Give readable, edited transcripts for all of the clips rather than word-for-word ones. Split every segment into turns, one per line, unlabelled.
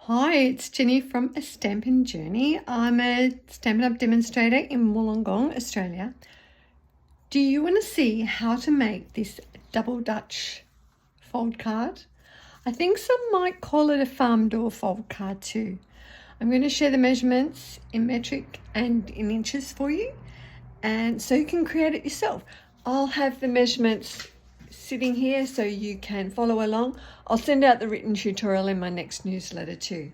Hi, it's Jenny from A Stampin' Journey. I'm a Stampin' Up demonstrator in Wollongong, Australia. Do you want to see how to make this double Dutch fold card? I think some might call it a farm door fold card too. I'm going to share the measurements in metric and in inches for you, and so you can create it yourself. I'll have the measurements sitting here so you can follow along. I'll send out the written tutorial in my next newsletter too.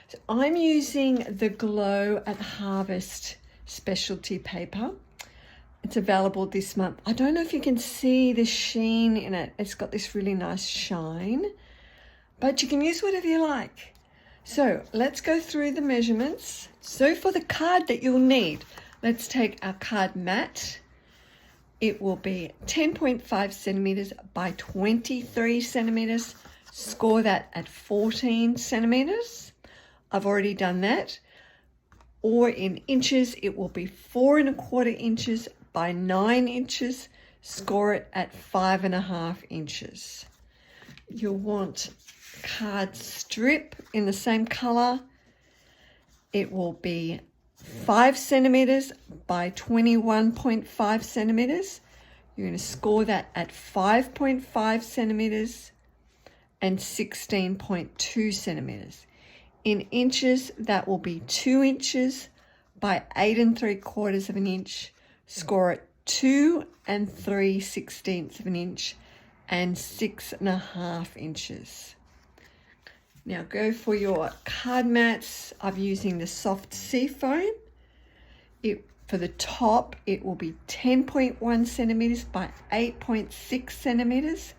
So I'm using the Glow at Harvest specialty paper. It's available this month. I don't know if you can see the sheen in it. It's got this really nice shine, but you can use whatever you like. So let's go through the measurements. So for the card that you'll need, let's take our card mat. It will be 10.5 centimeters by 23 centimeters. Score that at 14 centimeters. I've already done that. Or in inches, it will be 4¼ inches by 9 inches. Score it at 5½ inches. You'll want card strip in the same color. It will be 5 centimeters by 21.5 centimeters. You're going to score that at 5.5 centimeters and 16.2 centimeters. In inches, that will be 2 inches by 8¾ inch. Score at 2 3/16 inch and 6½ inches. Now go for your card mats. I'm using the soft sea foam. For the top, it will be 10.1 centimeters by 8.6 centimeters,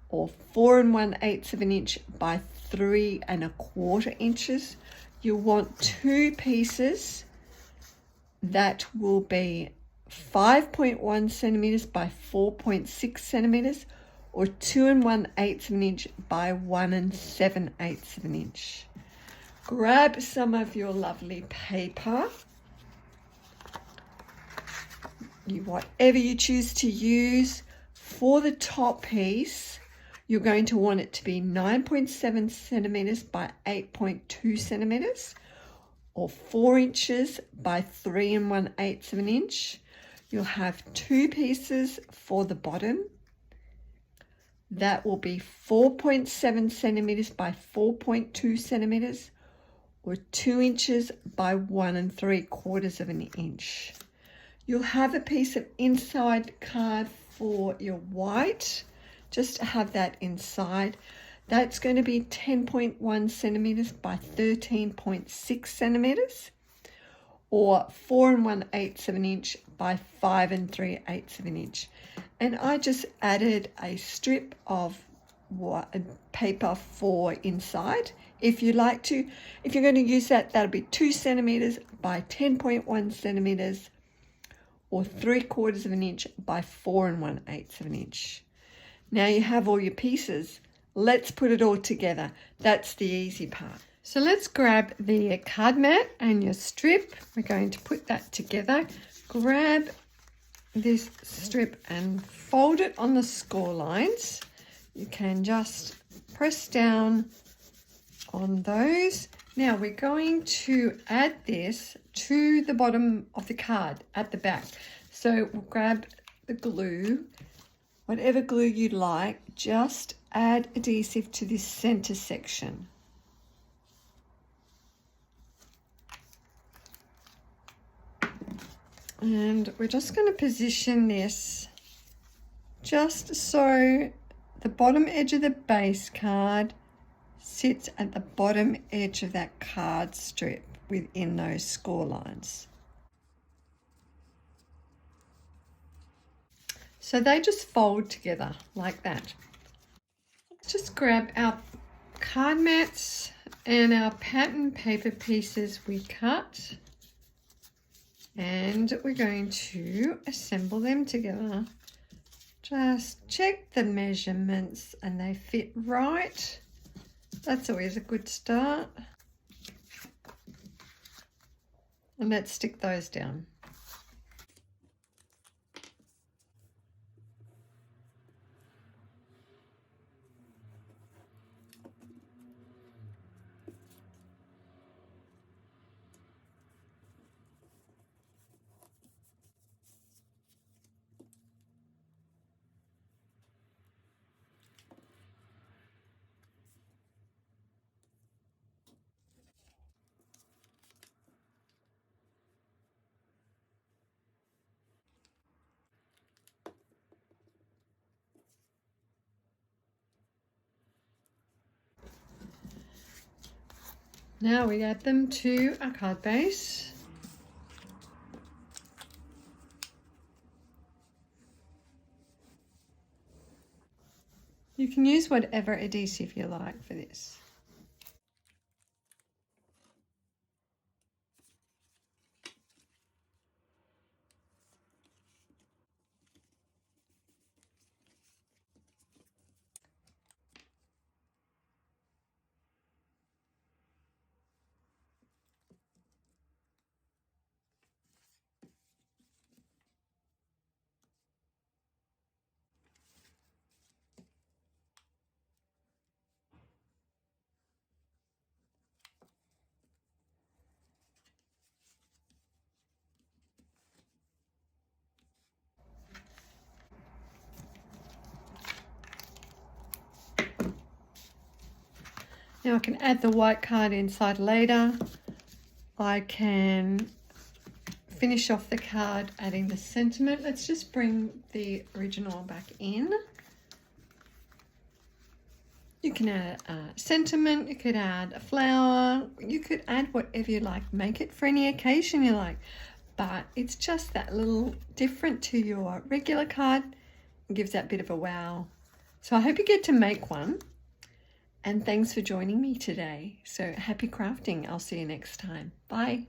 or 4 1/8 inch by 3¼ inches. You want 2 pieces that will be 5.1 centimeters by 4.6 centimeters, or 2 1/8 inch by 1 7/8 inch. Grab some of your lovely paper. Whatever you choose to use. For the top piece, you're going to want it to be 9.7 centimeters by 8.2 centimeters, or 4 inches by 3 1/8 inch. You'll have 2 pieces for the bottom. That will be 4.7 centimeters by 4.2 centimeters, or 2 inches by 1 3/4 inch. You'll have a piece of inside card for your white, just to have that inside. That's going to be 10.1 centimeters by 13.6 centimeters, or 4 1/8 inch by 5 3/8 inch. And I just added a strip of paper for inside. If you like to, if you're going to use that, that'll be 2 centimeters by 10.1 centimeters, or 3/4 inch by 4 1/8 inch. Now you have all your pieces. Let's put it all together. That's the easy part. So let's grab the card mat and your strip. We're going to put that together. Grab this strip and fold it on the score lines. You can just press down on those. Now we're going to add this to the bottom of the card at the back. So we'll grab the glue, whatever glue you'd like, just add adhesive to this center section. And we're just going to position this just so the bottom edge of the base card sits at the bottom edge of that card strip within those score lines. So they just fold together like that. Let's just grab our card mats and our pattern paper pieces we cut, and we're going to assemble them together. Just check the measurements and they fit right. That's always a good start. And let's stick those down. Now we add them to our card base. You can use whatever adhesive you like for this. Now I can add the white card inside later. I can finish off the card adding the sentiment. Let's just bring the original back in. You can add a sentiment, you could add a flower, you could add whatever you like. Make it for any occasion you like. But it's just that little different to your regular card. It gives that bit of a wow. So I hope you get to make one. And thanks for joining me today. So happy crafting. I'll see you next time. Bye.